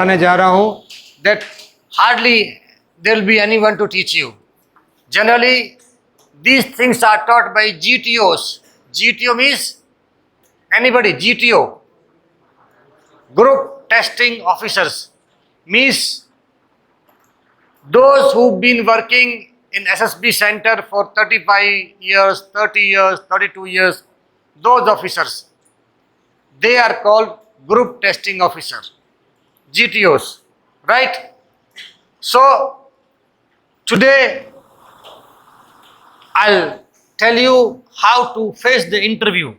बताने जा रहा हूं that hardly there will be anyone to teach you. Generally, these things are taught by GTOs. GTO means anybody, GTO, Group Testing Officers, means those who've been working in SSB center for 35 years, 30 years, 32 years, those officers, they are called Group Testing Officer, GTOs, right? So, today I'll tell you how to face the interview.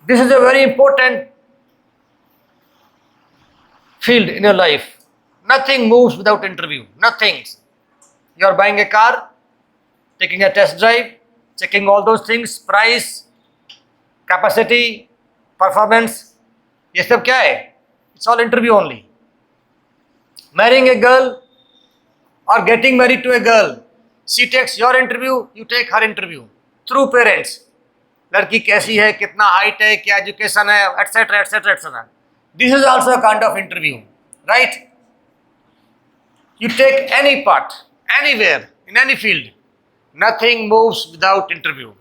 This is a very important field in your life. Nothing moves without interview. Nothing. You are buying a car, taking a test drive, checking all those things, price, capacity, performance. ये सब क्या है? It's all interview only. Marrying a girl or getting married to a girl. She takes your interview, you take her interview. Through parents. लड़की कैसी है, कितना height है, क्या एजुकेशन है, etcetera etcetera etcetera. This is also a kind of interview, right? You take any part, anywhere, in any field. Nothing moves without interview.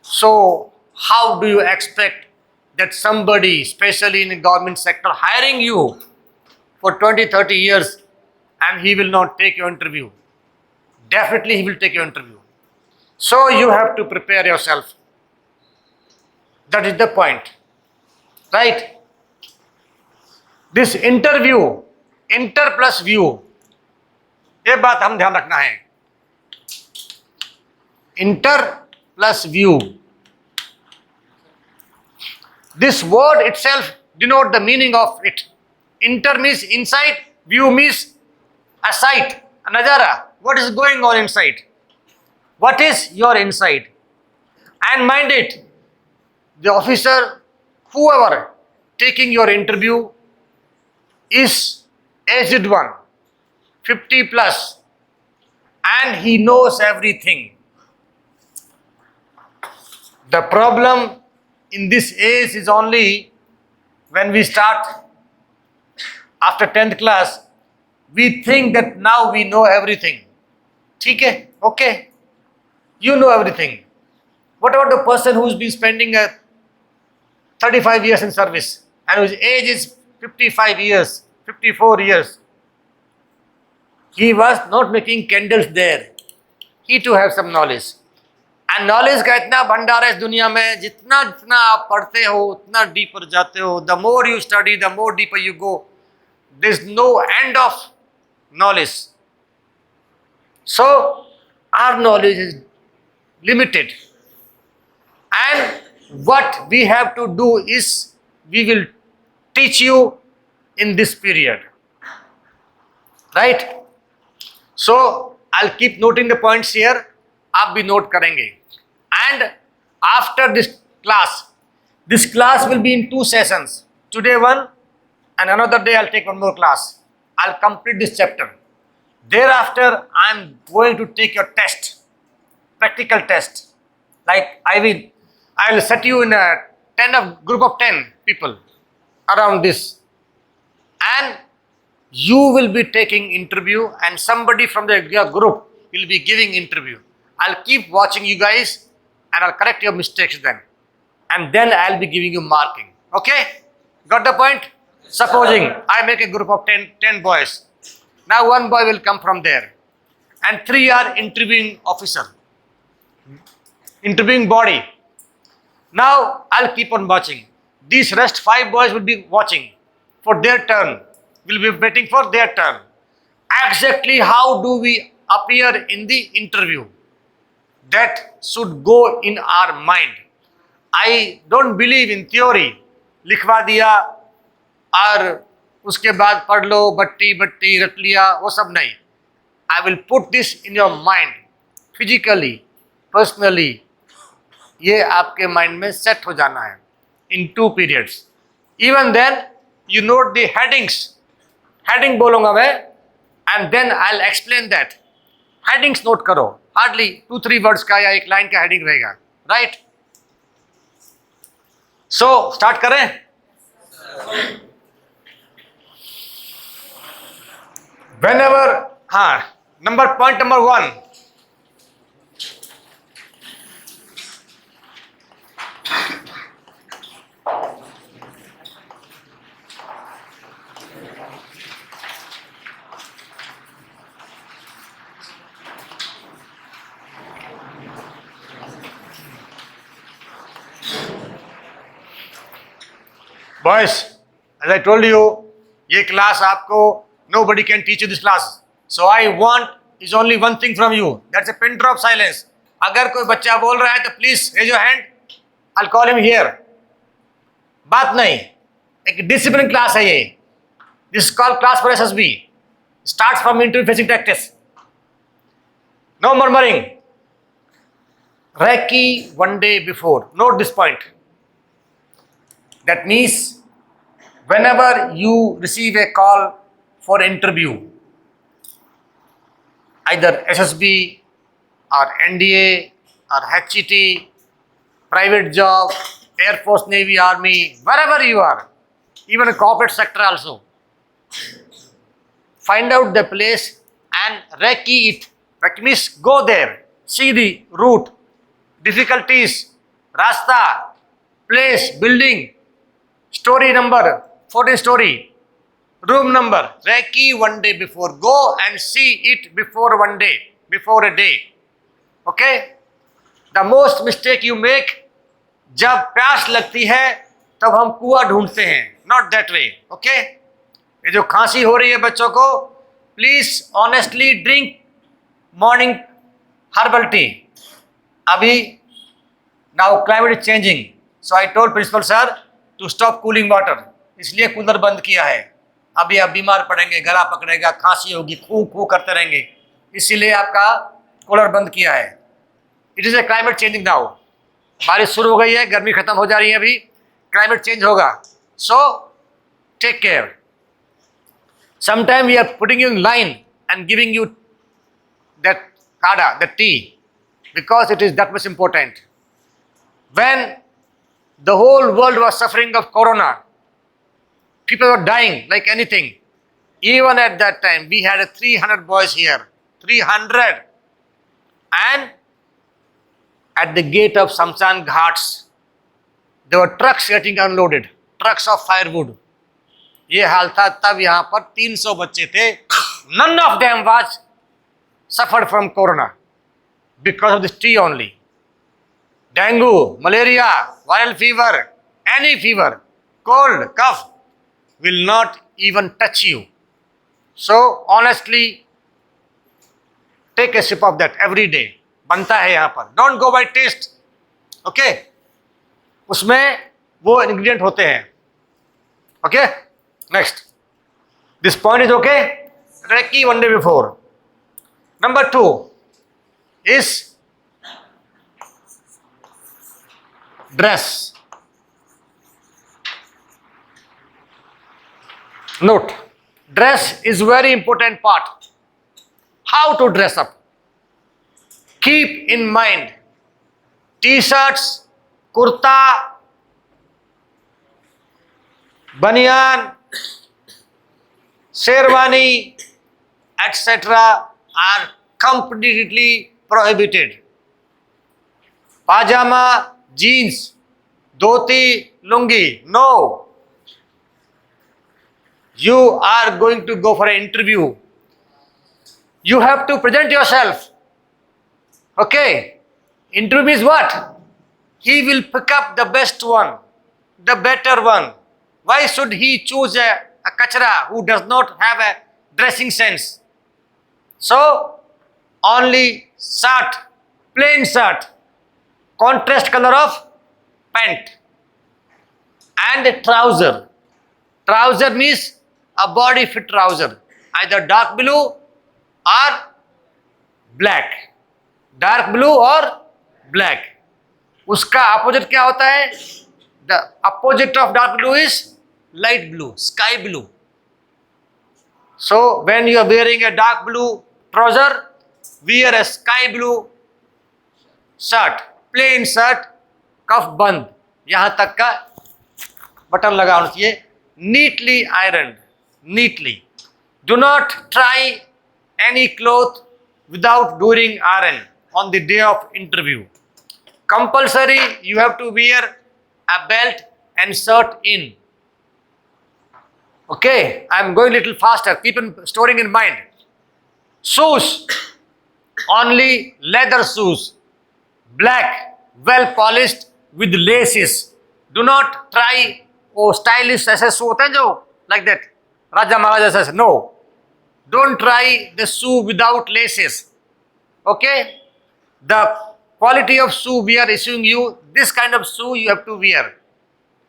So, how do you expect that somebody, especially in the government sector, hiring you for 20, 30 years and he will not take your interview? Definitely he will take your interview. So, you have to prepare yourself. That is the point, right? This interview, inter plus view, ये बात हम ध्यान रखना है. Inter plus view. This word itself denotes the meaning of it. Inter means inside, view means a sight, a nazara. What is going on inside? What is your inside? And mind it, the officer, whoever taking your interview is aged one, 50 plus, and he knows everything. The problem in this age is only when we start after 10th class, we think that now we know everything. ठीक है? Okay? You know everything. What about the person who's been spending 35 years in service and whose age is 55 years, 54 years? He was not making candles there. He too have some knowledge. And knowledge का इतना भंडार है इस दुनिया में, जितना जितना आप पढ़ते हो उतना डीपर जाते हो. The more you study, the more deeper you go. There's no end of knowledge. So our knowledge is limited. And what we have to do is we will teach you in this period. Right? So I'll keep noting the points here. आप भी note करेंगे. And after this class will be in 2 sessions. Today one, and another day I'll take one more class. I'll complete this chapter. Thereafter, I'm going to take your test, practical test. Like I will set you in a group of 10 people around this, and you will be taking interview, and somebody from your group will be giving interview. I'll keep watching you guys, and I'll correct your mistakes then, and then I'll be giving you marking. Okay? Got the point? Supposing I make a group of 10 boys. Now one boy will come from there, and 3 are interviewing officer, interviewing body. Now I'll keep on watching. These rest 5 boys will be watching for their turn. Will be waiting for their turn. Exactly how do we appear in the interview? That should go in our mind. I don't believe in theory. लिखवा दिया और उसके बाद पढ़ लो, बट्टी बट्टी रट लिया, वो सब नहीं. I will put this in your mind, physically, personally. ये आपके माइंड में सेट हो जाना है in 2 periods. Even then, you note the headings. Heading बोलूँगा मैं, and then I'll explain that. Headings note करो. Hardly 2-3 words का या 1 line का heading रहेगा. Right? So, start करें? Whenever, point number 1. Boys, as I told you, ये class आपको nobody can teach you this class. So I want is only one thing from you. That's a pin drop silence. अगर कोई बच्चा बोल रहा है तो please raise your hand. I'll call him here. बात नहीं, एक डिसिप्लिन क्लास है ये. This is called class for SSB. Starts from interview facing practice. No murmuring. Recce one day before. Note this point. That means whenever you receive a call for interview, either SSB or NDA or HET, private job, Air Force, Navy, Army, wherever you are, even a corporate sector also, find out the place and recce it. Recce means go there, see the route, difficulties, rasta, place, building, story number, 14 story, room number, recce one day before. Go and see it before one day, before a day. Okay? The most mistake you make, जब प्यास लगती है तब हम कुआं ढूंढते हैं. Not that way. Okay? ये जो खांसी हो रही है बच्चों को, please honestly drink morning herbal tea. अभी now climate is changing. So I told principal sir to stop cooling water. इसलिए कूलर बंद किया है. अभी आप बीमार पड़ेंगे, गला पकड़ेगा, खांसी होगी, खू खू करते रहेंगे, इसीलिए आपका कूलर बंद किया है. It is a climate changing now. बारिश शुरू हो गई है, गर्मी खत्म हो जा रही है, अभी क्लाइमेट चेंज होगा. So take care. Sometime we are putting you in line and giving you that kadha, that tea, because it is that much important. When the whole world was suffering of corona, people were dying like anything. Even at that time, we had 300 boys here, 300. And at the gate of Samsan Ghats, there were trucks getting unloaded, trucks of firewood. ये हाल था तब यहाँ पर 300 बच्चे थे. None of them was suffered from corona because of this tea only. Dengue, malaria, viral fever, any fever, cold, cough will not even touch you. So honestly, take a sip of that every day. बनता है यहाँ पर. Don't go by taste. Okay? उसमें वो ingredient होते हैं. Okay? Next. This point is okay? Recce one day before. Number 2 is dress. Note, dress is very important part. How to dress up? Keep in mind, t-shirts, kurta, banyan, sherwani, etc. are completely prohibited. Pajama, jeans, dhoti, lungi, no. You are going to go for an interview. You have to present yourself. Okay? Interview means what? He will pick up the best one, the better one. Why should he choose a kachra who does not have a dressing sense? So, only shirt, plain shirt, contrast color of pant, and a trouser. Trouser means a body fit trouser, either dark blue or black. Dark blue or black. उसका opposite क्या होता है? The opposite of dark blue is light blue, sky blue. So when you are wearing a dark blue trouser, wear a sky blue shirt, plain shirt, कफ बंद, यहाँ तक का button लगा होना चाहिए, neatly ironed, neatly. Do not try any cloth without doing iron on the day of interview. Compulsory, you have to wear a belt and shirt in. Okay, I am going little faster. Keep storing in mind. Shoes, only leather shoes, black, well polished with laces. Do not try stylish ऐसे shoe होते हैं जो like that राजा महाराजा ऐसे. No, don't try the shoe without laces. Okay, the quality of shoe we are issuing you, this kind of shoe you have to wear.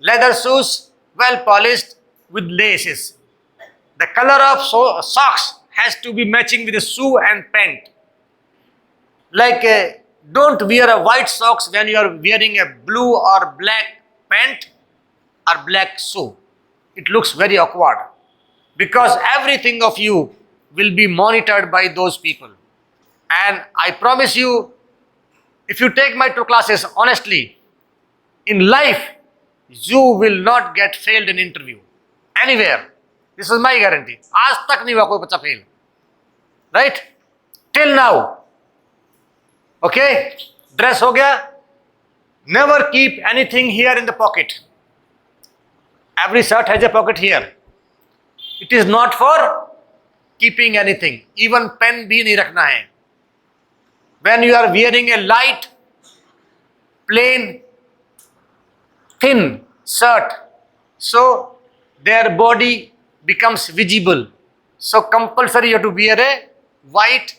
Leather shoes, well polished with laces. The color of socks has to be matching with the shoe and pant. Like don't wear a white socks when you are wearing a blue or black pant or black shoe. It looks very awkward because everything of you will be monitored by those people. And I promise you, if you take my 2 classes honestly, in life, you will not get failed in interview anywhere. This is my guarantee. आज तक नहीं हुआ कोई बच्चा fail, right? Till now. Okay? Dress हो गया. Never keep anything here in the pocket. Every shirt has a pocket here. It is not for keeping anything. Even pen भी नहीं रखना है. When you are wearing a light, plain, thin shirt, so their body becomes visible. So compulsory you have to wear a white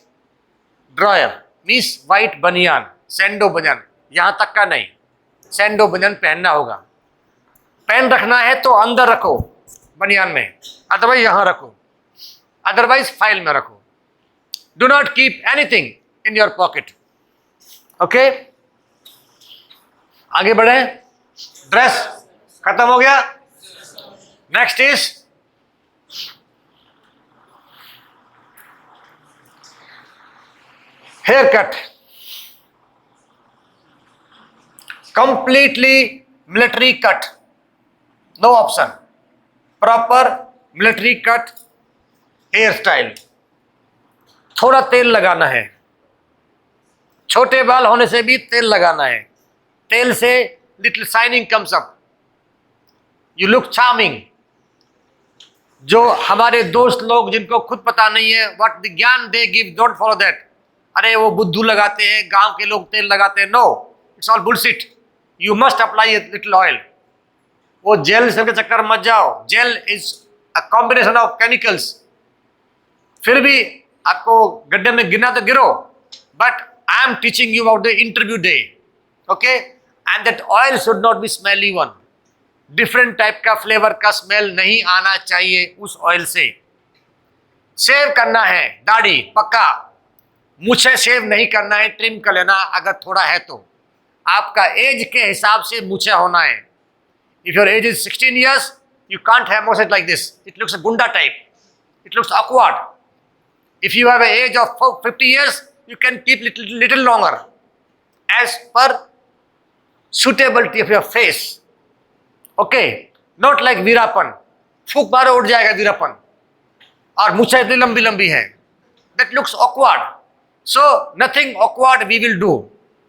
drawer, means white banyan, sando banyan. यहाँ तक का नहीं, sando banyan पहनना होगा. पेन रखना है तो अंदर रखो बनियान में, अदरवाइज यहाँ रखो, अदरवाइज फाइल में रखो. Do not keep anything in your pocket. Okay? आगे बढ़े. ड्रेस खत्म हो गया. Next is hair cut. Completely military cut, no option. Proper military cut hair style. थोड़ा तेल लगाना है, छोटे बाल होने से भी तेल लगाना है. तेल से little shining comes up, you look charming. जो हमारे दोस्त लोग जिनको खुद पता नहीं है व्हाट द ज्ञान they give, don't follow that. अरे वो बुद्धू लगाते हैं, गांव के लोग तेल लगाते हैं. No, it's all bullshit. You must apply a little oil. वो जेल से के चक्कर मत जाओ. Gel is a combination of chemicals. फिर भी आपको गड्ढे में गिरना तो गिरो, but I am teaching you about the interview day. Okay, and that oil should not be smelly one. Different type का फ्लेवर का स्मेल नहीं आना चाहिए उस ऑयल से. शेव करना है दाढ़ी पक्का. मूछे शेव नहीं करना है, ट्रिम कर लेना अगर थोड़ा है तो. आपका एज के हिसाब से मूछे होना है. If your age is 16 years, you can't have mustache like this. It looks a gunda type. It looks awkward. If you have an age of 50 years, you can keep little longer as per suitability of your face. Okay, not like Veerappan. फूक मारो उठ जाएगा वीरापन, और मूछें इतनी लंबी लंबी हैं. That looks awkward. So nothing awkward we will do,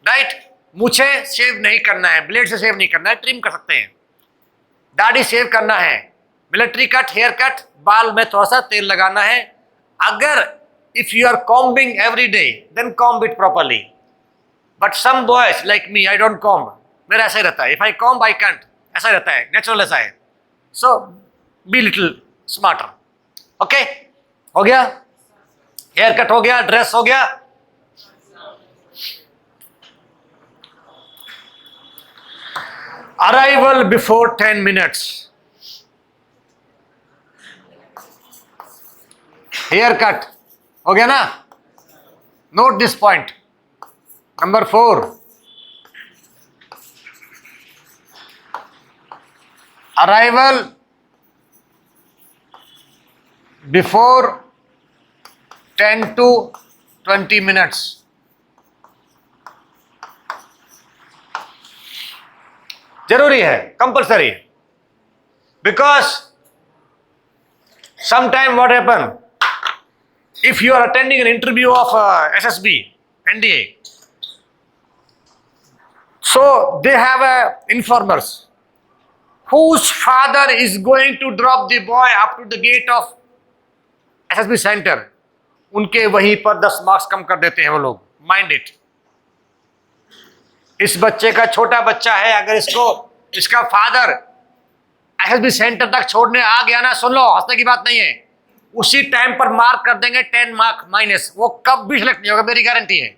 right? मूछें शेव नहीं करना है, ब्लेड से शेव नहीं करना है, ट्रिम कर सकते हैं. दाढ़ी शेव करना है, मिलिट्री कट, हेयर कट, बाल में थोड़ा सा तेल लगाना है. अगर if you are combing every day, then comb it properly. But some boys like me, I don't comb. मेरा ऐसा ही रहता है. If I comb, I can't. ऐसा रहता है, नेचुरल ऐसा है. So be little smarter. Okay? हो गया. हेयर कट हो गया, ड्रेस हो गया. Arrival before 10 minutes. Hair cut हो गया ना. Note this point. Number 4, arrival before 10 to 20 minutes. जरूरी है, कंपल्सरी है. Because sometime what happen, If you are attending an interview of SSB, NDA, so they have informers whose father is going to drop the boy up to the gate of SSB center. उनके वहीं पर 10 marks कम कर देते हैं वो लोग. Mind it. इस बच्चे का छोटा बच्चा है, अगर इसका फादर एसएसबी सेंटर तक छोड़ने आ गया ना, सुन लो, हंसने की बात नहीं है, उसी टाइम पर मार्क कर देंगे 10 मार्क माइनस. वो कब भी सिलेक्ट नहीं होगा, मेरी गारंटी है.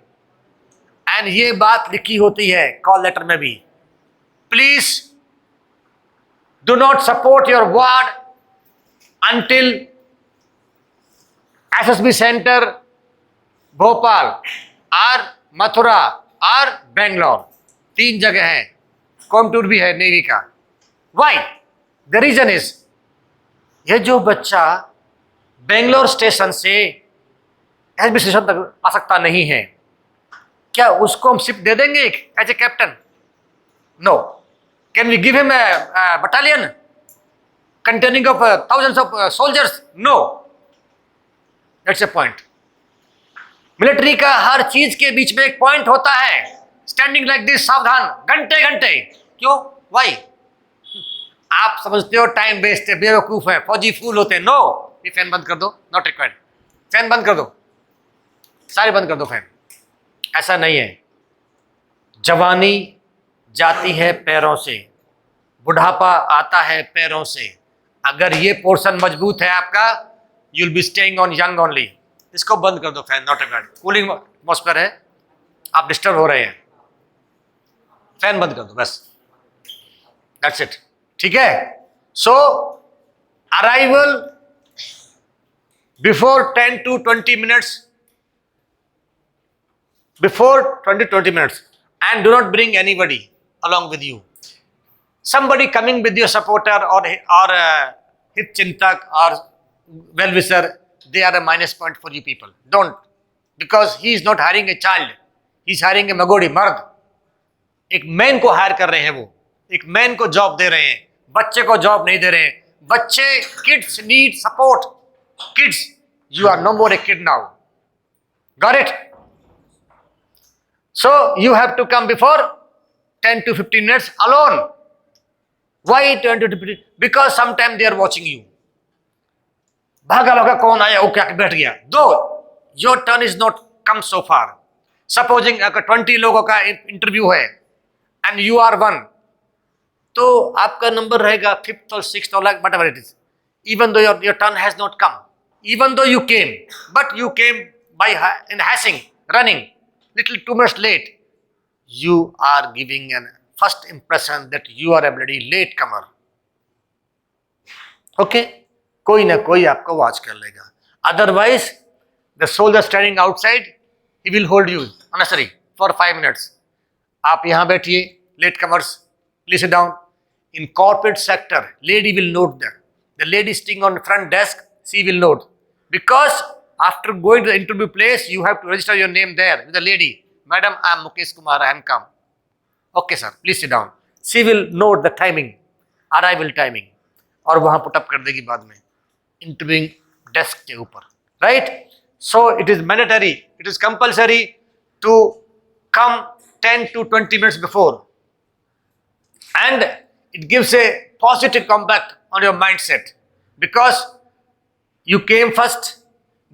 एंड ये बात लिखी होती है कॉल लेटर में भी. Please do not support your ward until SSB Center, Bhopal और मथुरा और बेंगलोर. 3 जगह हैं. कोयम्बटूर भी है नेवी का. वाई? द रीजन इज, ये जो बच्चा बेंगलोर स्टेशन से SSB स्टेशन तक आ सकता नहीं है, क्या उसको हम शिप दे देंगे as a captain? No. Can we give him a battalion containing of thousands of soldiers? No. That's a point. Military का हर चीज के बीच में एक पॉइंट होता है. स्टैंडिंग लाइक दिस, सावधान, घंटे घंटे. क्यों? वाई? आप समझते हो टाइम वेस्ट है, बेवकूफ है, फौजी फूल होते हैं. नो. ये फैन बंद कर दो, नॉट रिक्वायर्ड. फैन बंद कर दो, सारे बंद कर दो फैन. ऐसा नहीं है. जवानी जाती है पैरों से, बुढ़ापा आता है पैरों से. अगर ये पोर्शन मजबूत है आपका, you will be staying on young only. इसको बंद कर दो fan, not required. Cooling atmosphere है, आप डिस्टर्ब हो रहे हैं. फैन बंद कर दो बस. That's it. ठीक है. सो arrival before 10 to 20 minutes, before 20 minutes, and do not bring anybody along with you. Somebody coming with your supporter or hit chintak or well-wisher, they are a minus point for you people. Don't. Because he is not hiring a child. He is hiring a magodi, मर्द. एक man को higher कर रहे हैं वो. एक man को job दे रहे हैं, बच्चे को जॉब नहीं दे रहे हैं. बच्चे, kids need support. Kids, you are no more a kid now. Got it? So you have to come before 10 to 15 minutes alone. Why 10 to 15? Because sometimes they are watching you. भागा भागा कौन आया, वो क्या बैठ गया. Though your turn is not come so far. Supposing अगर 20 लोगों का इंटरव्यू है and you are one, तो आपका नंबर रहेगा 5th or 6th or like whatever it is. Even though your turn has not come, even though you came, but you came by in hashing, running, little 2 minutes late, you are giving an first impression that you are a bloody late comer. Okay? कोई ना कोई आपको watch कर लेगा. Otherwise, the soldier standing outside, he will hold you unnecessary for 5 minutes. आप यहाँ बैठिए, late comers, please sit down. In corporate sector, lady will note that. The lady sitting on the front desk, she will note. Because after going to the interview place, you have to register your name there with the lady. Madam, I am Mukesh Kumar, I am come. Okay sir, please sit down. She will note the timing, arrival timing. और वहाँ put up कर देगी बाद में, interviewing desk के ऊपर. Right? So it is mandatory, it is compulsory to come 10 to 20 minutes before. And it gives a positive comeback on your mindset. Because you came first,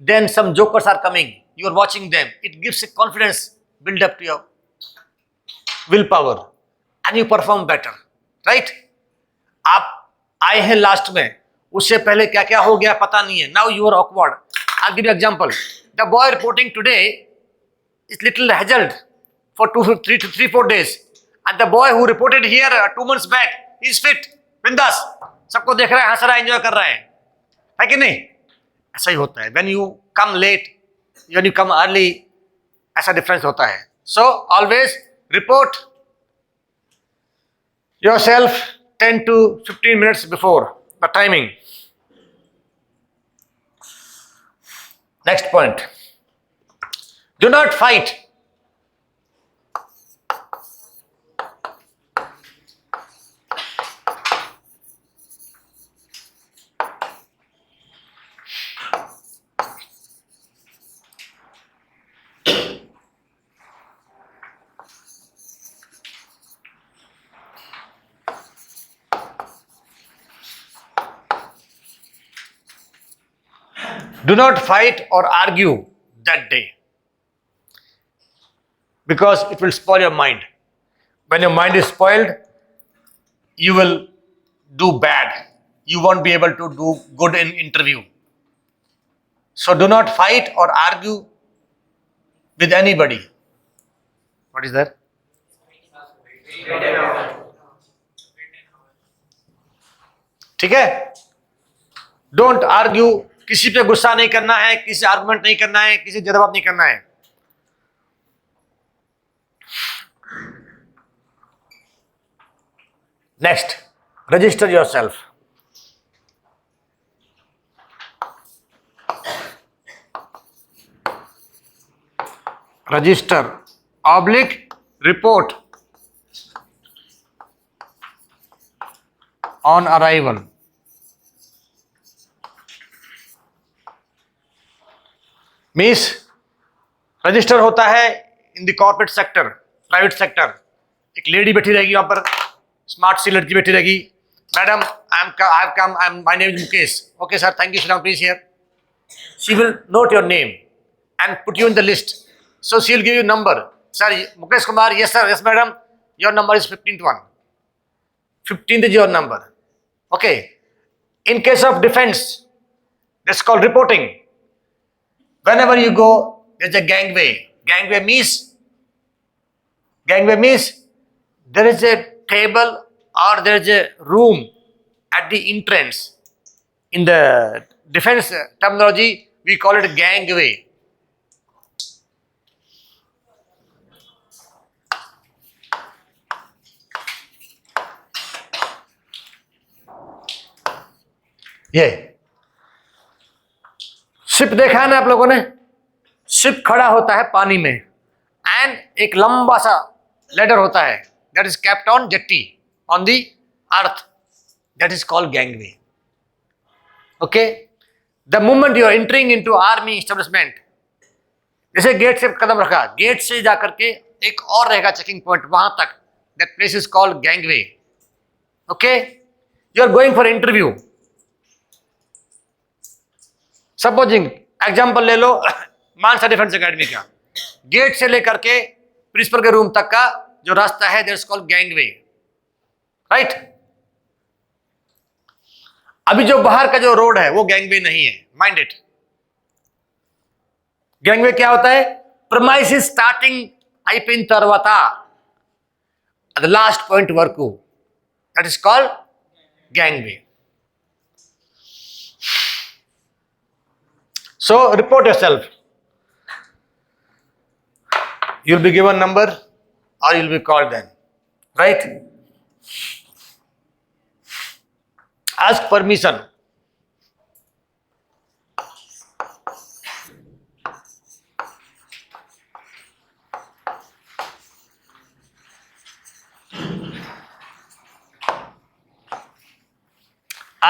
then some jokers are coming. You are watching them. It gives a confidence build up to your willpower. And you perform better. Right? आप आए हैं last में, उससे पहले क्या क्या हो गया पता नहीं है. Now you are awkward. I'll give you an example. The boy reporting today is little heckled for 3-4 days. And the boy who reported here 2 months back, he is fit, बिंदास, सबको देख रहा है, हंस रहा है, एंजॉय कर रहा है कि नहीं? ऐसा ही होता है. When you come late, when you come early, ऐसा डिफरेंस होता है. So always report yourself 10 to 15 minutes before the timing. Next point. Do not fight. Do not fight or argue that day, because it will spoil your mind. When your mind is spoiled, you will do bad. You won't be able to do good in interview. So do not fight or argue with anybody. What is that? ठीक है? Don't argue. किसी पे गुस्सा नहीं करना है, किसी argument नहीं करना है, किसी जवाब नहीं करना है. Next, register yourself. Register / report on arrival. Means register होता है in the corporate sector, private sector. एक लेडी बैठी रहेगी वहां पर, स्मार्ट सी लड़की बैठी रहेगी. Madam, my name is Mukesh. Okay sir, thank you sir, please here. She will not your name and put you in the list. So she will give you number. Sir Mukesh Kumar, yes sir, yes madam, your number is 15th one. 15th is your number. Okay. In case of defense, that's called reporting. Whenever you go, there's a gangway. Gangway means there is a table or there is a room at the entrance. In the defense terminology, we call it gangway. ये ship देखा है ना आप लोगों ने? Ship खड़ा होता है पानी में एंड एक लंबा सा लेडर होता है, that is kept on jetty on the earth, that is called gangway. Okay. The moment you are entering into army establishment, जैसे गेट से कदम रखा, गेट से जाकर के एक और रहेगा चेकिंग पॉइंट, वहां तक, that place is called gangway. Okay. You are going for interview. Supposing example ले लो मानसा डिफेंस एकेडमी का, गेट से लेकर के प्रिंसिपल के रूम तक का जो रास्ता है, दैट्स कॉल्ड गैंगवे. राइट. अभी जो बाहर का जो रोड है वो गैंगवे नहीं है, माइंड इट. गैंगवे क्या होता है? प्रीमाइसिस स्टार्टिंग అయిపోయిన తర్వాత द लास्ट पॉइंट వరకు, that is called gangway. So report yourself. You'll be given number or you'll be called then. Right? Ask permission.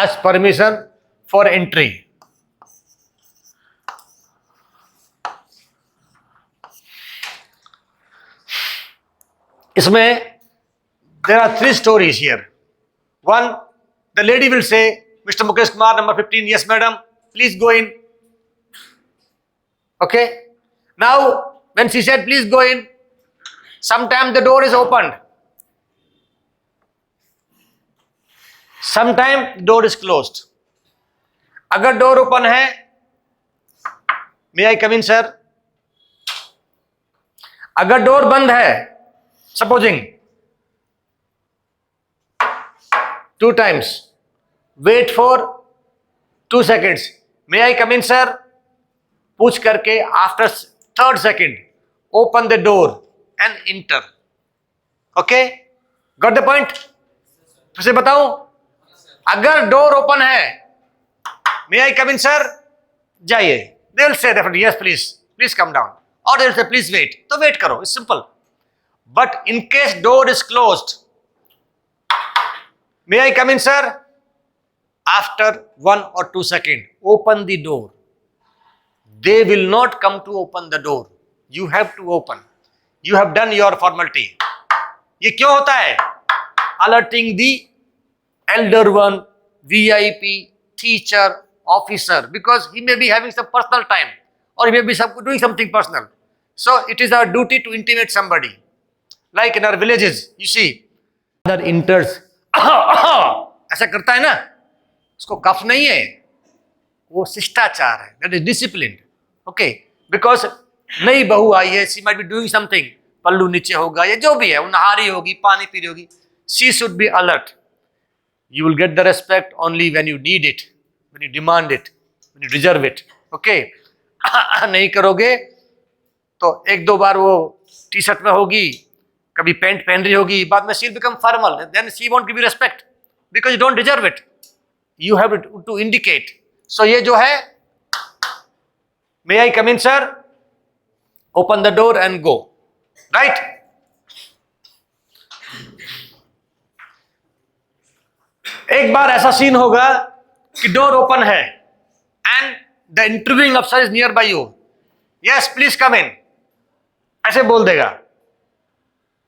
Ask permission for entry. इसमें there are 3 stories here. One, the lady will say, Mr. Mukesh Kumar, number 15, yes madam, please go in. Okay. Now, when she said please go in, sometimes the door is opened, sometimes the door is closed. अगर door open है, may I come in sir? अगर door बंद है, supposing 2 times, wait for 2 seconds, may I come in sir, पूछ करके after 3rd second open the door and enter. Okay, got the point? फिर से बताऊं, अगर डोर ओपन है, मे आई कम इन सर, जाइए, they will say definitely yes please come down, और they will say please wait, तो wait करो, it's simple. But in case door is closed, may I come in sir? After 1 or 2 seconds, open the door. They will not come to open the door. You have to open. You have done your formality. ये क्यों होता है? Alerting the elder one, VIP, teacher officer, because he may be having some personal time or he may be doing something personal. So it is our duty to intimate somebody. Like in our villages, you see, other enters, ऐसा करता है ना, उसको कफ नहीं है, वो शिष्टाचार है, that is disciplined. Okay, because नई बहू आई है, she might be doing something, पल्लू नीचे होगा या जो भी है, वो नहा रही होगी, पानी पी रही होगी, she should be alert. You will get the respect only when you need it, when you demand it, when you deserve it. Okay, नहीं करोगे तो एक दो बार वो टी शर्ट में होगी, कभी पैंट पहन रही होगी, बाद में she'll become formal, then she won't give you respect because you don't deserve it. You have to indicate. So ये जो है, may I come in, sir? Open the door and go. Right? एक बार ऐसा सीन होगा कि door open है and the interviewing अफसर is near by you. Yes please come in, ऐसे बोल देगा.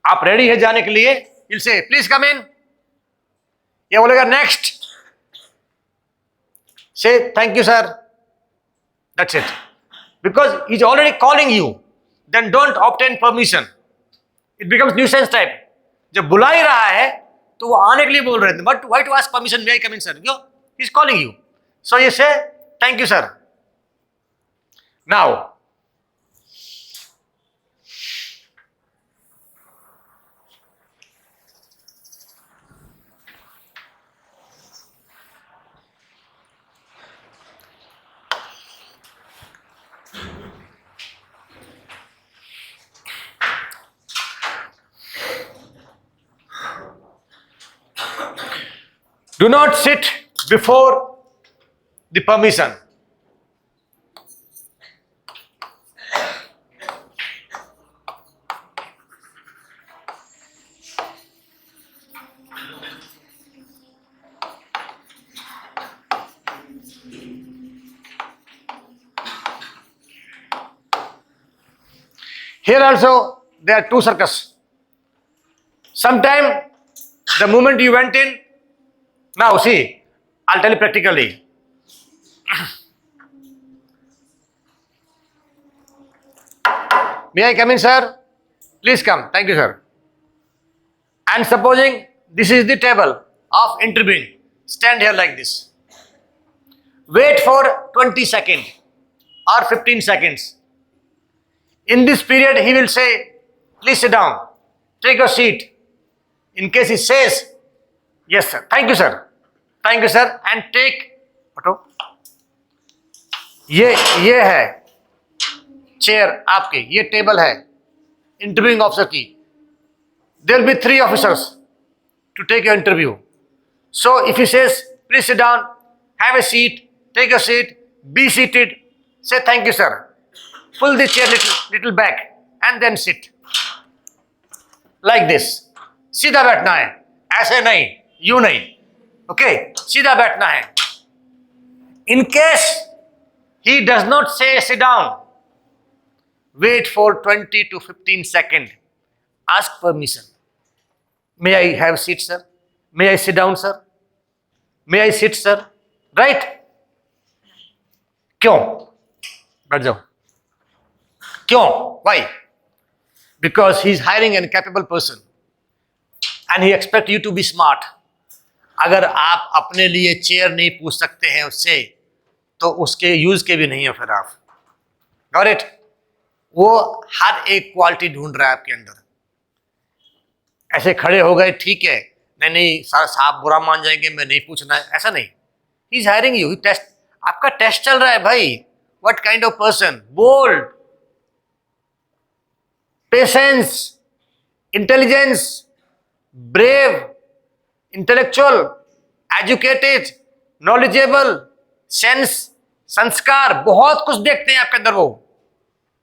आप रेडी है जाने के लिए? विल से प्लीज कम इन. ये बोलेगा next, say thank you sir, that's it. Because he is already calling you, then don't obtain permission. It becomes nuisance type. जब बुला ही रहा है तो वो आने के लिए बोल रहे थे, but why to ask permission, may I come in sir? Yo, he is calling you. So ये say thank you sir. Now do not sit before the permission. Here also there are two circus. Sometime the moment you went in, now see, I'll tell you practically. May I come in, sir? Please come. Thank you, sir. And supposing this is the table of interviewing. Stand here like this. Wait for 20 seconds or 15 seconds. In this period, he will say, please sit down. Take your seat. In case he says, yes, sir. Thank you, sir. Thank you, sir. And take photo. ये है chair आपकी, ये table है interviewing officer की. There will be 3 officers to take your interview. So if he says, please sit down, have a seat, take your seat, be seated, say thank you, sir. Pull the chair little back and then sit. Like this. सीधा बैठना है, ऐसे नहीं, यूं नहीं. Okay, सीधा बैठना है. In case he does not say sit down, wait for 20 to 15 seconds. Ask permission. May I have a seat, sir? May I sit down, sir? May I sit, sir? Right? क्यों? बैठ जाओ. क्यों? Why? Because he is hiring a capable person and he expects you to be smart. अगर आप अपने लिए chair नहीं पूछ सकते हैं उससे, तो उसके यूज के भी नहीं हो फिर आप. Got it? वो हर एक क्वालिटी ढूंढ रहा है आपके अंदर. ऐसे खड़े हो गए, ठीक है, नहीं सर साहब बुरा मान जाएंगे, मैं नहीं पूछना है, ऐसा नहीं. He is hiring you. Test, आपका टेस्ट चल रहा है भाई. What kind of person? Bold, patience, intelligence, brave, intellectual, educated, knowledgeable, sense, sanskar, बहुत कुछ देखते हैं आपके अंदर वो.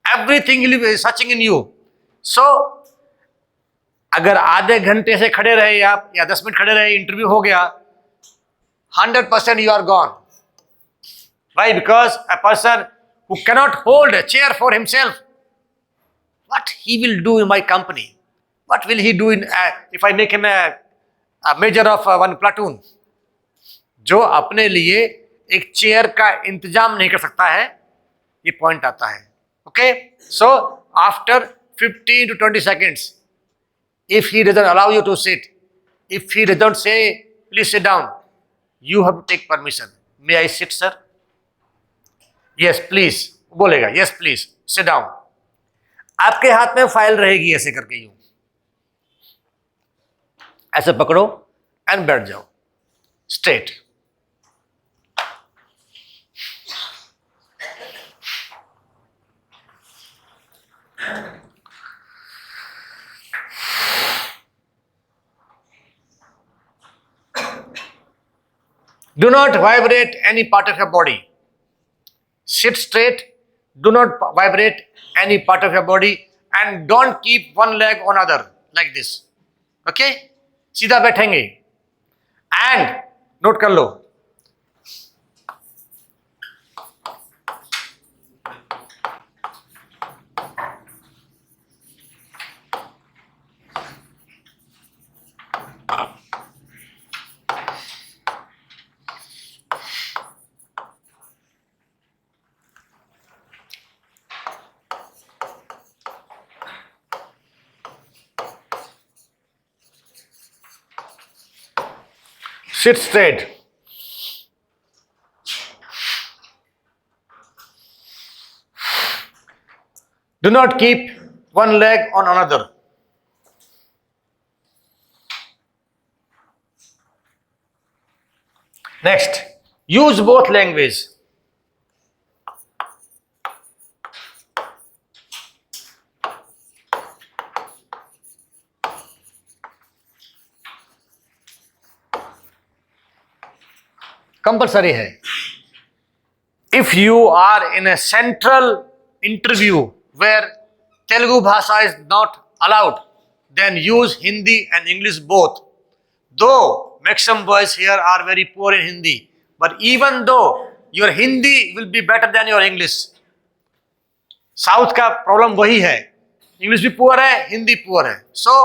Everything searching in you. So अगर आधे घंटे से खड़े रहे आप या 10 मिनट खड़े रहे, इंटरव्यू हो गया, 100% you are gone. Why? Because a person who cannot hold a chair for himself, what he will do in my company? What will he do if I make him a major of one platoon? जो अपने लिए एक chair का इंतजाम नहीं कर सकता है, ये पॉइंट आता है. Okay, so after 15 to 20 seconds, if he doesn't allow you to sit, if he doesn't say please sit down, you have to take permission. May I sit, sir? Yes please बोलेगा, yes please sit down. आपके हाथ में file रहेगी ऐसे करके, यूं ऐसे पकड़ो एंड बैठ जाओ straight. Do not vibrate any part of your body. Sit straight. Do not vibrate any part of your body and don't keep one leg on other like this. Okay? सीधा बैठेंगे. And नोट कर लो, sit straight. Do not keep one leg on another. Next, use both language. Compulsory है. If you are in a central interview where Telugu bhasha is not allowed, then use Hindi and English both. Though maximum boys here are very poor in Hindi, but even though your Hindi will be better than your English. South का problem वही है, English भी poor है, Hindi poor है. सो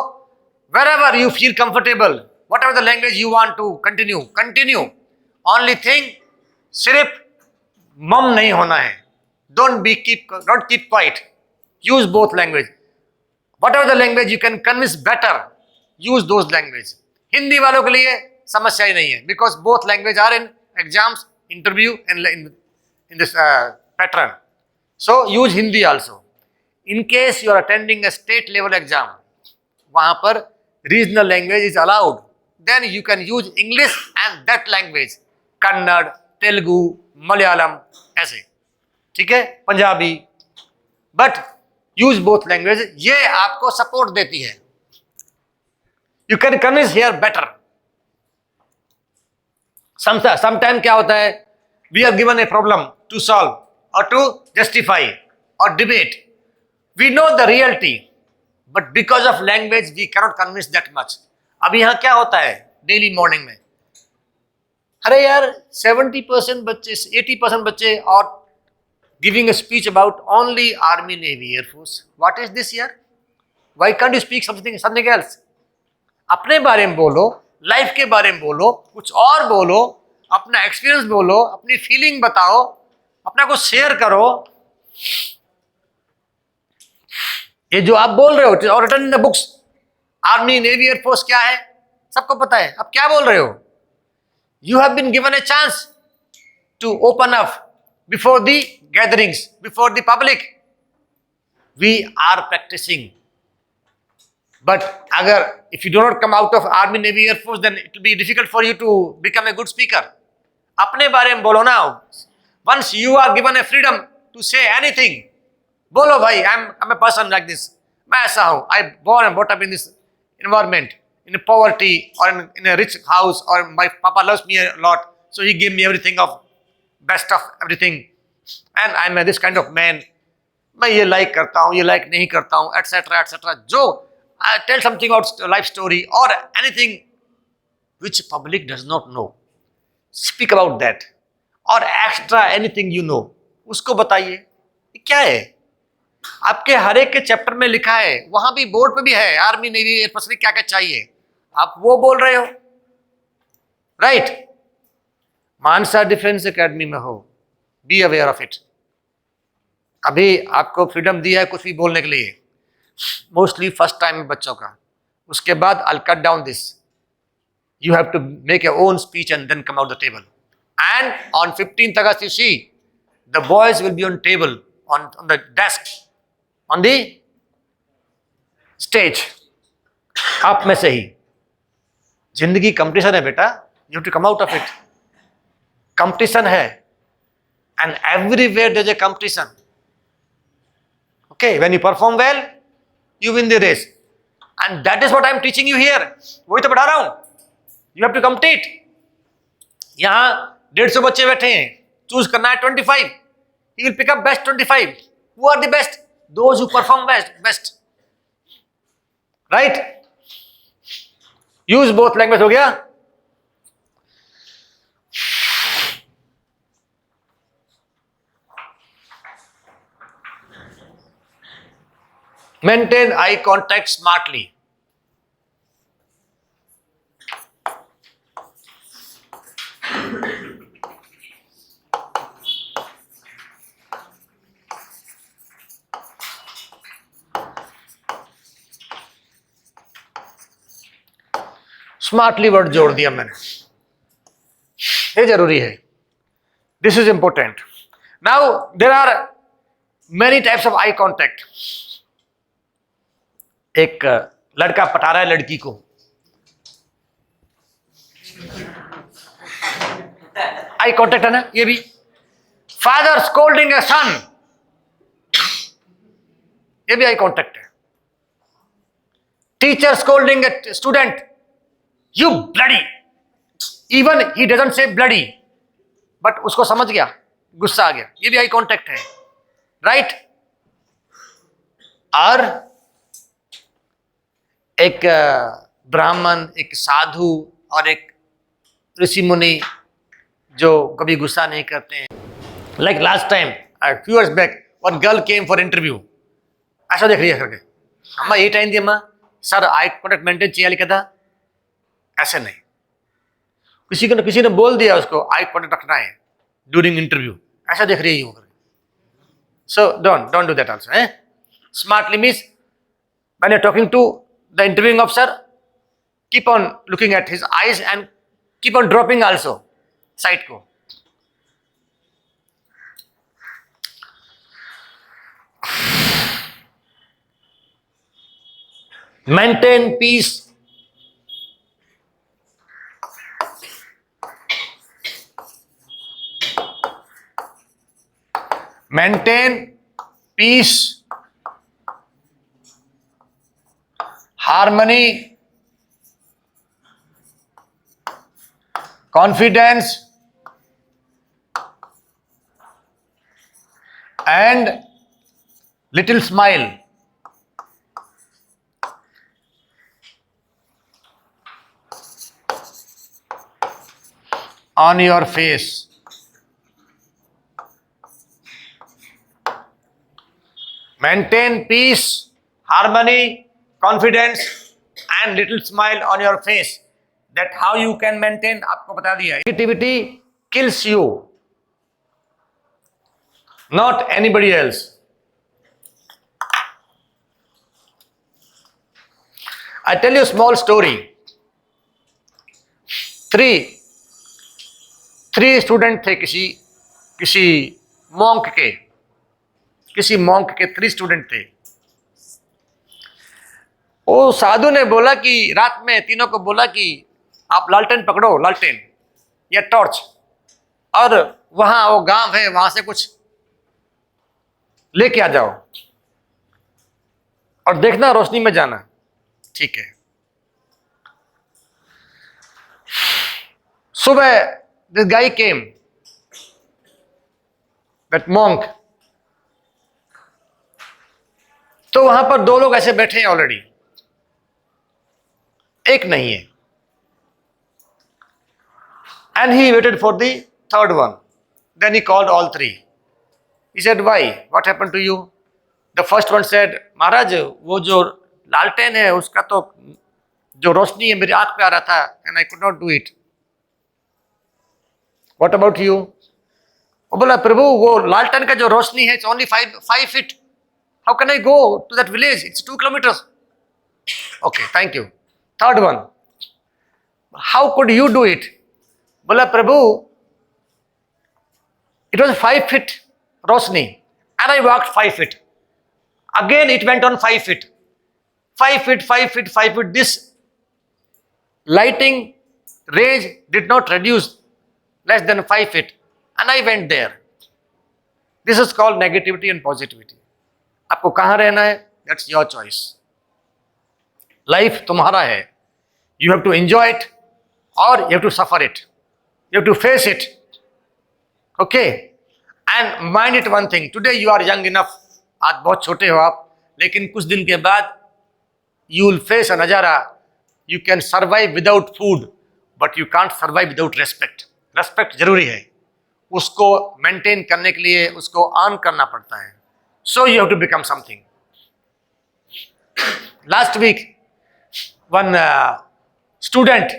wherever you feel comfortable, whatever the language you want to continue. Only thing, सिर्फ मम नहीं होना है. Don't keep quiet. Use both language. Whatever the language you can convince better, use those language. Hindi वालों के लिए समस्या ही नहीं है, because both language are in exams, interview and in this pattern. So use Hindi also. In case you are attending a state level exam, वहाँ पर regional language is allowed. Then you can use English and that language. Kannada, Telugu, Malayalam, ऐसे, ठीक है, Punjabi. But use both language. ये आपको support देती है. You can convince here better. Sometime क्या होता है, we are given a problem to solve और टू जस्टिफाई और debate. We know the reality, but because of language we cannot convince that much. अब यहां क्या होता है डेली मॉर्निंग में, अरे यार 70% बच्चे, 80% बच्चे और giving a speech about only army, navy, air force. What is this यार? Why can't you speak something else? अपने बारे में बोलो, लाइफ के बारे में बोलो, कुछ और बोलो, अपना एक्सपीरियंस बोलो, अपनी फीलिंग बताओ, अपना कुछ शेयर करो. ये जो आप बोल रहे हो और written in the books, army, navy, air force क्या है सबको पता है. अब क्या बोल रहे हो? You have been given a chance to open up before the gatherings, before the public. We are practicing. But if you do not come out of Army, Navy, Air Force, then it will be difficult for you to become a good speaker. अपने बारे में बोलो ना. Once you are given a freedom to say anything, बोलो भाई, I'm a person like this. मैं ऐसा हूँ. I born and brought up in this environment. In poverty or in a rich house, or my papa loves me a lot, so he gave me everything of best of everything, and I'm this kind of man. मैं ये like करता हूँ, ये like नहीं करता हूँ, etc. जो I tell something about life story or anything which public does not know. Speak about that or extra anything you know. उसको बताइए. ये क्या है? आपके हर एक के चैप्टर में लिखा है, वहां भी बोर्ड पे भी है, आर्मी, नेवी, एयरफोर्स क्या क्या चाहिए. आप वो बोल रहे हो, राइट? मानसा डिफेंस एकेडमी में हो, बी अवेयर ऑफ इट। अभी आपको फ्रीडम दिया है कुछ भी बोलने के लिए, मोस्टली फर्स्ट टाइम बच्चों का। उसके बाद I cut down this, you have to make your own speech and then come out the table. And on 15th August, you see, the boys will be on table, on the desk, on the stage. आप में से ही जिंदगी competition है बेटा, you have to come out of it. Competition है, and everywhere there is a competition. Okay, when you perform well, you win the race, and that is what I am teaching you here. वही तो पढ़ा रहा हूं। You have to compete. यहां 150 बच्चे बैठे हैं, चूज करना है 25. He will pick up best 25. Who are the best? Those who perform best. Right? Use both language हो गया? Maintain eye contact smartly. Smartly word जोड़ दिया मैंने, ये जरूरी है। This is important. Now there are many types of eye contact. एक लड़का पटा रहा है लड़की को, आई कॉन्टैक्ट है ना, ये भी। फादर स्कोल्डिंग ए सन, ये भी आई कॉन्टैक्ट है। Teacher scolding a student, You bloody! Even he doesn't say bloody, but उसको समझ गया, गुस्सा आ गया, ये भी आई कॉन्टैक्ट है, राइट? और एक ब्राह्मण, एक साधु और एक ऋषि मुनि जो कभी गुस्सा नहीं करते हैं। Like last time, few years back, one girl came for interview. ऐसा देख रही है करके, अम्मा ये टाइम दी अम्मा, सर आई कॉन्टैक्ट मेंटेन चाहिए लिखा था, ऐसे नहीं। किसी ने बोल दिया उसको आई कॉन्टैक्ट रखना है ड्यूरिंग इंटरव्यू, ऐसा देख रही है। So don't do that also. Smartly means when you are talking to the interviewing officer, keep on looking at his eyes and keep on dropping also side को। Maintain peace. Maintain peace, harmony, confidence, and little smile. On your face. Maintain peace, harmony, confidence and little smile on your face. That how you can maintain, आपको बता दिया। Negativity kills you, not anybody else. I tell you a small story. Three students थे किसी monk के, three student थे। वो साधु ने बोला कि रात में तीनों को बोला कि आप लालटेन पकड़ो, लालटेन या टॉर्च, और वहां वो गांव है, वहां से कुछ लेके आ जाओ और देखना रोशनी में जाना। ठीक है। सुबह this guy came, that monk. तो वहां पर दो लोग ऐसे बैठे हैं ऑलरेडी, एक नहीं है। And he waited for the third one, then he called all three. He said why, what happened to you? The first one said, Maharaj वो जो लालटेन है उसका तो जो रोशनी है मेरी आंख पे आ रहा था, and I could not do it. What about you? वो बोला प्रभु वो लालटेन का जो रोशनी है it's only 5 feet. How can I go to that village? It's 2 kilometers. Okay thank you. Third one, how could you do it? बोला प्रभु इट वॉज 5 feet रोशनी and I walked 5 feet. Again it went on 5 feet. 5 feet, 5 feet, 5 feet. This lighting range did not reduce less than 5 feet. And I went there. This is called negativity and positivity. आपको कहाँ रहना है? That's your choice. Life तुम्हारा है. You have to enjoy it or you have to suffer it. You have to face it. Okay? And mind it one thing. Today you are young enough. आज बहुत छोटे हो आप, लेकिन कुछ दिन के बाद यू विल फेस अ नजारा. You can survive without food but you can't survive without respect. Respect जरूरी है, उसको मेंटेन करने के लिए उसको अर्न करना पड़ता है. So you have to become something. Last week one student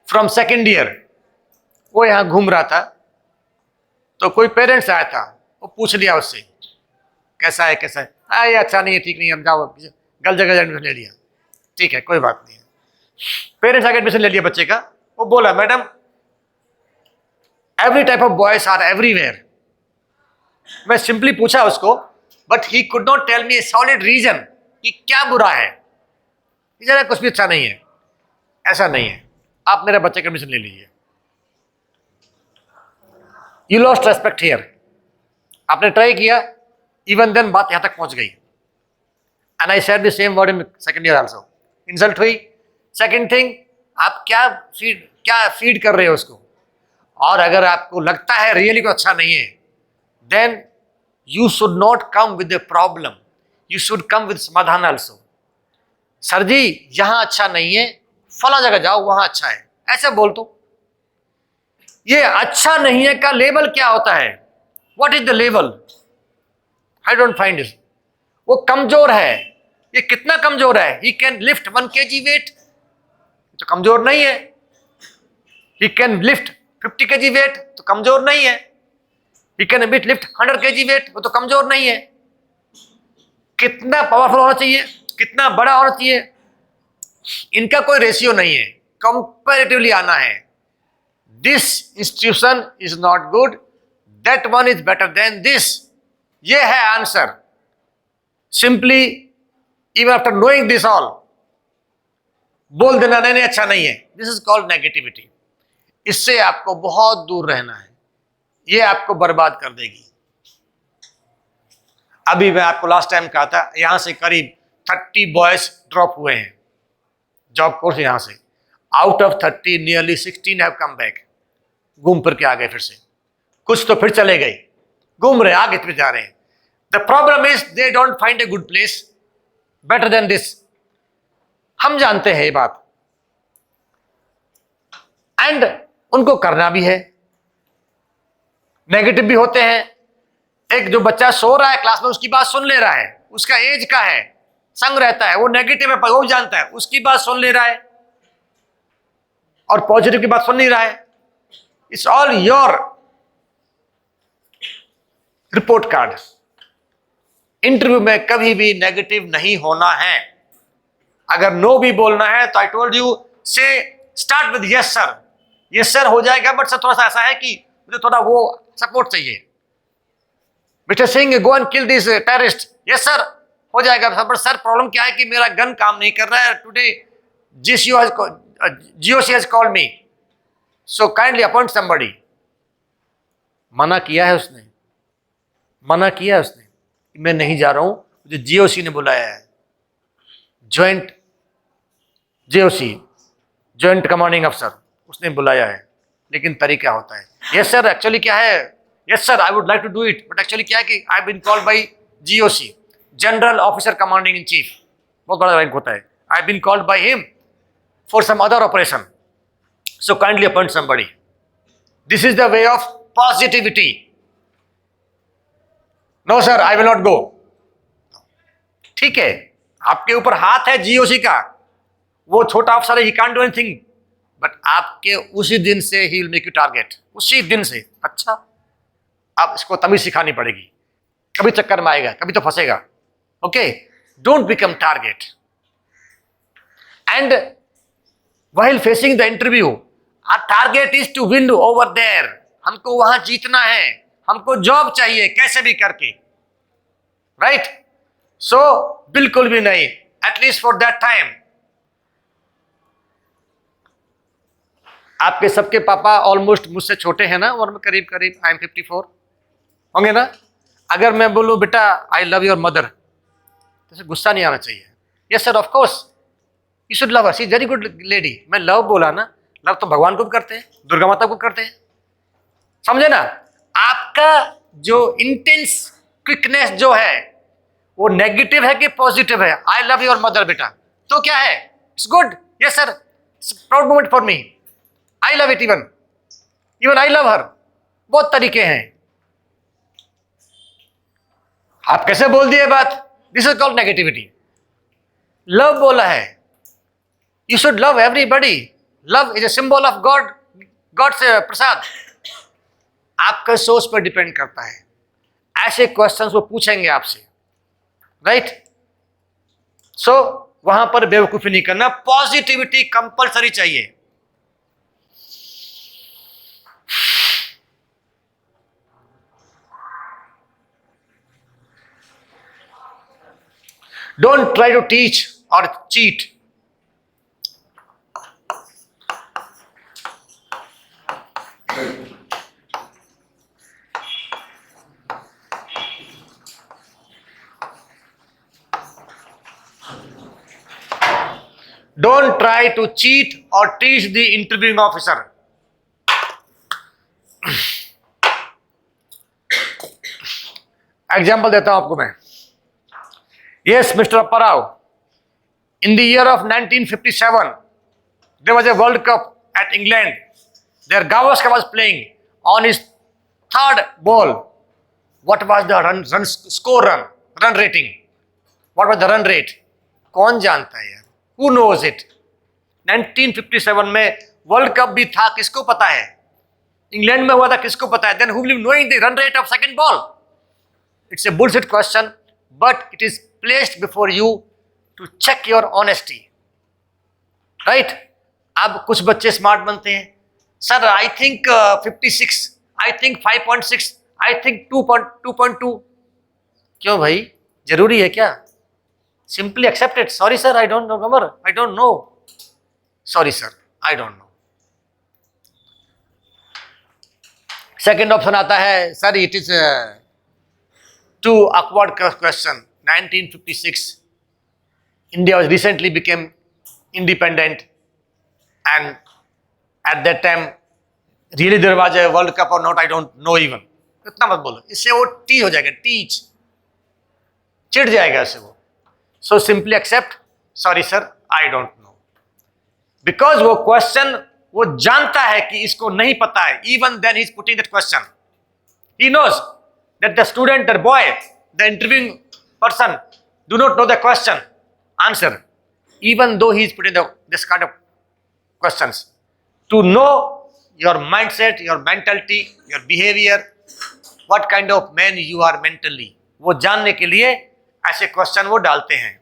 from second year वो यहाँ घूम रहा था, तो कोई पेरेंट्स आया था, वो पूछ लिया उससे कैसा है कैसा है. ये अच्छा नहीं है, ठीक नहीं है, हम जाओ गलत जगह एडमिशन ले लिया. ठीक है कोई बात नहीं है. पेरेंट्स आके एडमिशन ले लिया बच्चे का. वो बोला madam every type of boys are everywhere. मैं सिंपली पूछा उसको, but he could not tell me a solid reason कि क्या बुरा है. जरा कुछ भी अच्छा नहीं है, ऐसा नहीं है, आप मेरे बच्चे का एडमिशन ले लीजिए. You lost respect here. आपने ट्राई किया, इवन देन बात यहां तक पहुंच गई. And I said the same word in second year also. Insult हुई. सेकंड थिंग, आप क्या फीड कर रहे हो उसको. और अगर आपको लगता है रियली को अच्छा नहीं है, then you should not come with the problem, you should come with समाधान आल्सो. सर जी यहां अच्छा नहीं है, फला जगह जाओ वहां अच्छा है, ऐसे बोल. तो ये अच्छा नहीं है का लेबल क्या होता है? What is the label? I don't find it. वो कमजोर है. ये कितना कमजोर है? He can lift 1 kg weight, तो कमजोर नहीं है. He can lift 50 kg weight, तो कमजोर नहीं है. He can lift 100 kg weight, वो तो कमजोर नहीं है. कितना पावरफुल होना चाहिए, कितना बड़ा होना चाहिए, इनका कोई रेशियो नहीं है. कंपैरेटिवली आना है. This institution is not good, that one is better than this. ये है answer. Simply even after knowing this all बोल देना नहीं नहीं अच्छा नहीं है. This is called negativity. इससे आपको बहुत दूर रहना है. ये आपको बर्बाद कर देगी. अभी मैं आपको लास्ट टाइम कहा था, यहां से करीब 30 बॉयज ड्रॉप हुए हैं जॉब कोर्स. यहां से out of 30 nearly 16 have come back. घूम फिर के आ गए फिर से. कुछ तो फिर चले गए, घूम रहे आगे फिर जा रहे हैं. The problem is they don't find a good place better than this. हम जानते हैं ये बात, एंड उनको करना भी है. नेगेटिव भी होते हैं. एक जो बच्चा सो रहा है क्लास में, उसकी बात सुन ले रहा है, उसका एज का है, संग रहता है, वो नेगेटिव है, वो जानता है, उसकी बात सुन ले रहा है और पॉजिटिव की बात सुन नहीं रहा है. It's all your report card. Interview में कभी भी नेगेटिव नहीं होना है. अगर नो भी बोलना है तो आई टोल्ड यू से start with yes sir. Yes sir हो जाएगा, बट सर थोड़ा सा ऐसा है कि मुझे थोड़ा वो सपोर्ट चाहिए. Mister Singh go and kill this terrorist. Yes sir हो जाएगा, बट सर प्रॉब्लम क्या है कि मेरा गन काम नहीं कर रहा है. Today GOC has called me, so kindly appoint somebody. मना किया है उसने, मना किया है उसने. मैं नहीं जा रहा हूं, मुझे जीओसी ने बुलाया है. ज्वाइंट जीओसी, ज्वाइंट कमांडिंग अफसर, उसने बुलाया है. लेकिन तरीका होता है. यस सर एक्चुअली क्या है, yes sir I would like to do it, but actually क्या है कि I have been called by GOC, general officer commanding in chief. बहुत बड़ा रैंक होता है. I have been called by him for some other operation, so kindly appoint somebody. This is the way of positivity. No sir I will not go. ठीक है, आपके ऊपर हाथ है जीओसी का, वो छोटा अफसर है, he can't do anything, but आपके उसी दिन से he will make you target, उसी दिन से। अच्छा, आप इसको तमीज सिखानी पड़ेगी, कभी चक्कर में आएगा, कभी तो फंसेगा। Okay, don't become target. And while facing the interview, our target is to win over there. हमको वहां जीतना है, हमको जॉब चाहिए कैसे भी करके, राइट? सो बिल्कुल भी नहीं, एटलीस्ट फॉर दैट टाइम। आपके सबके पापा ऑलमोस्ट मुझसे छोटे हैं ना, और करीब करीब आई एम 54 होंगे ना। अगर मैं बोलूं बेटा आई लव योर मदर, तो गुस्सा नहीं आना चाहिए। Yes sir, of course you should love her, she is very good lady. मैं लव बोला ना, लव तो भगवान को भी करते हैं, दुर्गा माता को करते हैं, समझे ना? आपका जो इंटेंस क्विकनेस जो है वो नेगेटिव है कि पॉजिटिव है? आई लव योर मदर बेटा, तो क्या है? It's good, yes sir, proud moment for me, I love it, even I love हर। बहुत तरीके हैं। आप कैसे बोल दिए बात? This is called negativity. Love बोला है, you should love everybody, love is a symbol of God, God से प्रसाद। आपका सोच पर डिपेंड करता है। ऐसे क्वेश्चंस वो पूछेंगे आपसे, राइट? सो वहां पर बेवकूफी नहीं करना, पॉजिटिविटी कंपलसरी चाहिए। Don't try to teach or cheat. Don't try to cheat or teach the interviewing officer. Example देता हूं आपको मैं। Yes, Mr. Apparao, in the year of 1957, there was a World Cup at England. There Gavaskar was playing on his third ball. What was the run rating? What was the run rate? कौन जानता है यार? Who knows it? 1957 में world cup भी था, किसको पता है? इंग्लैंड में हुआ था, किसको पता है? Then who will knowing the run rate of second ball? It's a bullshit question, but it is placed before you to check your honesty, right? अब कुछ बच्चे स्मार्ट बनते हैं, sir I think 56, I think 5.6, I think 2.2. क्यों भाई, जरूरी है क्या? Simply accept it. Sorry sir, I don't know, number I don't know, sorry sir, I don't know. Second option आता है, sir it is too awkward question. 1956, India was recently became independent, and at that time really there was a World Cup or not, I don't know even. इतना मत बोलो, इससे वो T हो जाएगा, teach, चिढ़ जाएगा इससे वो। So simply accept, sorry sir, I don't know, because वो क्वेश्चन वो जानता है कि इसको नहीं पता है। Even then he is putting that question, he knows that the student, the boy, the interviewing person do not know the question answer, even though he is putting this kind of questions. To know your mindset, your mentality, your behavior, what kind of man you are mentally, वो जानने के लिए ऐसे question वो डालते हैं।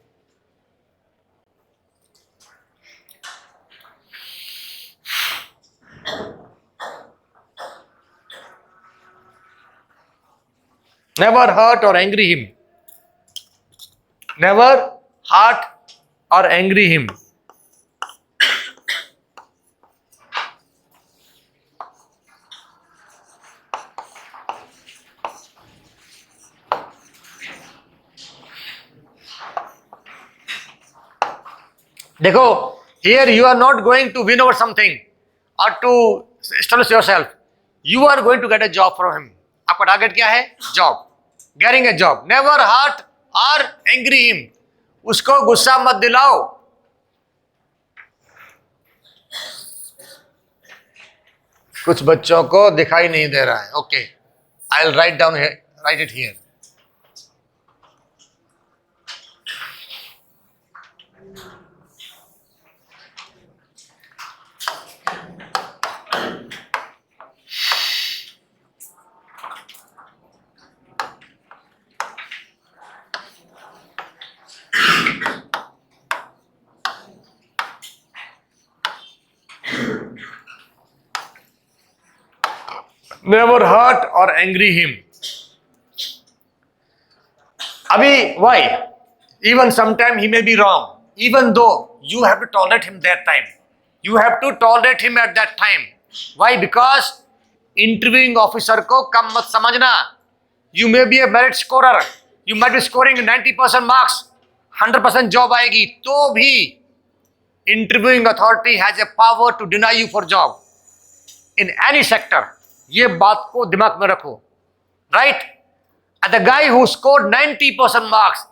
Never hurt or angry him. Never hurt or angry him. देखो, here you are not going to win over something or to establish yourself. You are going to get a job from him. आपका target क्या है? Job, getting a job. Never hurt or angry him. उसको गुस्सा मत दिलाओ। कुछ बच्चों को दिखाई नहीं दे रहा है। Okay, I will write it here. never hurt or angry him. Abhi, why? Even sometime he may be wrong. Even though you have to tolerate him that time. You have to tolerate him at that time. Why? Because interviewing officer को कम मत समझना. You may be a merit scorer. You might be scoring 90% marks. 100% job आएगी. तो भी interviewing authority has a power to deny you for job. In any sector. ये बात को दिमाग में रखो. Right? And the guy who scored 90% marks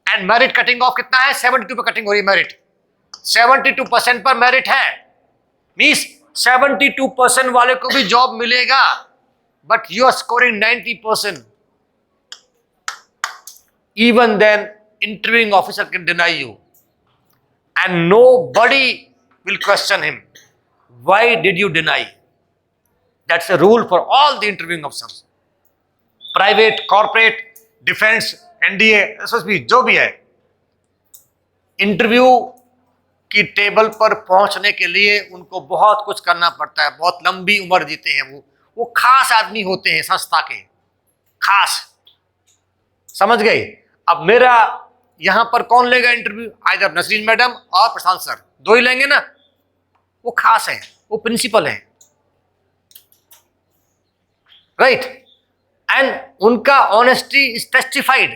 and merit cutting off कितना है? 72 पे cutting हो रही है merit. 72% पर merit है. Means 72% वाले को भी job मिलेगा. But you are scoring 90%. Even then, interviewing officer can deny you. And nobody will question him. Why did you deny? That's a rule for all the interviewing officers. Private, corporate, defence, NDA, SSB, जो भी है, interview की table पर पहुंचने के लिए उनको बहुत कुछ करना पड़ता है. बहुत लंबी उम्र जीते हैं वो खास आदमी होते हैं संस्था के, खास. समझ गए? अब मेरा यहां पर कौन लेगा इंटरव्यू? आइदर नसरीन मैडम और प्रशांत सर, दो ही लेंगे ना. वो खास है, वो प्रिंसिपल है. राइट? एंड उनका ऑनेस्टी इज टेस्टिफाइड.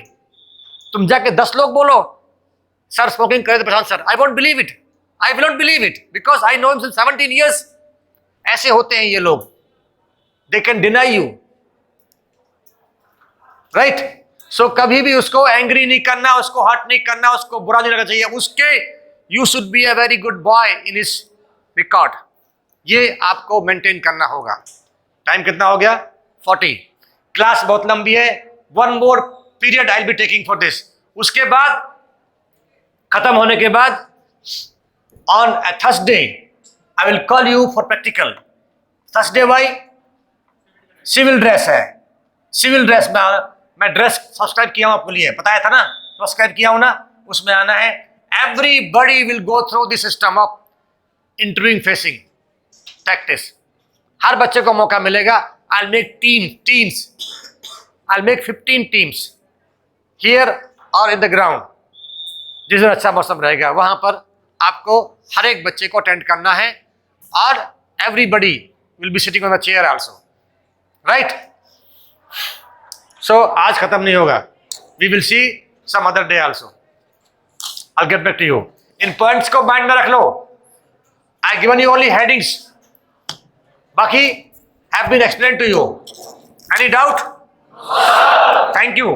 तुम जाके 10 लोग बोलो सर स्मोकिंग करे थे Prashant sir, I won't believe it. I will not believe it because I know him since 17 years. ऐसे होते हैं ये लोग. They can deny you. Right? So कभी भी उसको एंग्री नहीं करना, उसको हर्ट नहीं करना, उसको बुरा नहीं लगना चाहिए. उसके you should be a very good boy in his record. ये आपको मेंटेन करना होगा. टाइम कितना हो गया? 40. क्लास बहुत लंबी है. 1 more period I will be taking for this. उसके बाद खत्म होने के बाद on a Thursday I will call you for practical. Thursday why? Civil dress है. सिविल ड्रेस में मैं ड्रेस सब्सक्राइब किया हूं, आपको लिए बताया था ना, सब्सक्राइब किया हूं ना. उसमें आना है. Everybody will go through the system of interviewing facing practice. हर बच्चे को मौका मिलेगा. I'll make teams. I'll make 15 teams here or in the ground. जिस दिन अच्छा मौसम रहेगा वहां पर आपको हर एक बच्चे को अटेंड करना है. और everybody will be sitting on the chair also. Right? So आज खत्म नहीं होगा. We will see some other day also. I'll get back to you. In points को माइंड में रख लो. I've given you only headings. बाकी have been explained to you. Any doubt? Thank you.